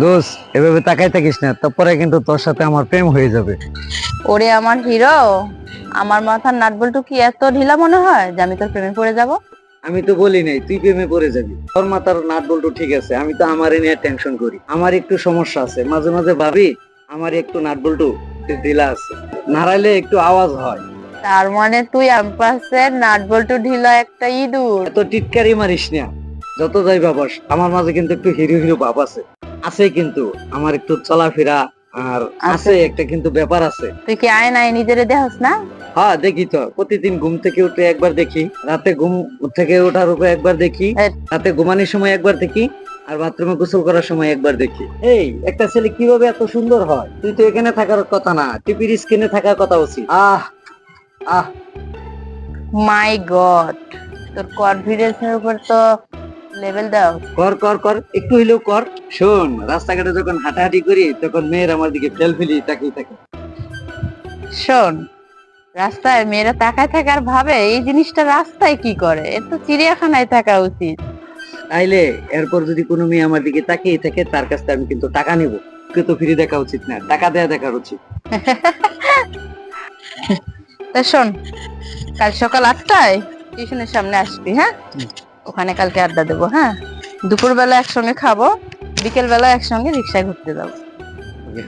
দোস্ত, এভাবে তাকাই থাকিস না, তারপরে কিন্তু তোর সাথে আমার প্রেম হয়ে যাবে। ওরে আমার হিরো, আমার মাথার নাট বল্টু কি এত ঢিলা মনে হয় যে আমি তোর প্রেমে পড়ে যাব? আমি তো বলি নাই তুই প্রেমে পড়ে যাবি। তোর মাথার নাট বল্টু ঠিক আছে, আমি তো আমারে নিয়ে টেনশন করি। আমার একটু সমস্যা আছে, মাঝে মাঝে ভাবি আমার একটু নাট বল্টু ঢিলা আছে, নাড়াইলে একটু আওয়াজ হয়। তার মানে তুই আম্পাসের নাট বল্টু ঢিলা একটা ইঁদুর। এত টিটকারি মারিস না। যত যাই ভাবাস, আমার মাঝে কিন্তু একটু হিরো হিরো ভাব আছে। আছে কিন্তু আমার একটু চলাফেরা আর আচ্ছা, আছে একটা কিন্তু ব্যাপার আছে। তুই কি আয়নায় নিজেরে দেখস না? হ্যাঁ দেখি তো, প্রতিদিন ঘুম থেকে উঠে একবার দেখি, রাতে ঘুম থেকে ওঠার উপরে একবার দেখি, এ, রাতে ঘুমানোর সময় একবার দেখি, আর বাথরুমে গোসল করার সময় একবার দেখি। এই একটা ছেলে কিভাবে এত সুন্দর হয়? তুই তো এখানে থাকার কথা না, টিভির স্ক্রিনে থাকার কথা উচিত। আহ আহ মাই গড, তোর কনফিডেন্সের উপর তো লেভেল দাও। কর কর কর, একটু হইলেও কর। শোন, রাস্তাঘাটে যখন হাঁটাহাঁটি করি তখন মেয়ের আমার দিকে ফেল ফেলি তাকিয়ে থাকে। শোন, রাস্তায় মেয়েরা তাকায় থাকার ভাবে এই জিনিসটা রাস্তায় কি করে? এর তো চিড়িয়াখানায় থাকা উচিত। তাইলে এরপর যদি কোনো মেয়ে আমার দিকে তাকিয়ে থাকে, তার কাছ থেকে আমি কিন্তু টাকা নেব। ওকে তো ফিরে দেখা উচিত না, টাকা দেয়া দেখার উচিত। তা শোন, কাল সকাল 8টায় টিউশনের সামনে আসবি, হ্যাঁ? ওখানে কালকে আড্ডা দেবো, হ্যাঁ? দুপুর বেলা একসঙ্গে খাবো, বিকেল বেলা একসঙ্গে রিক্সায় ঘুরতে যাবো।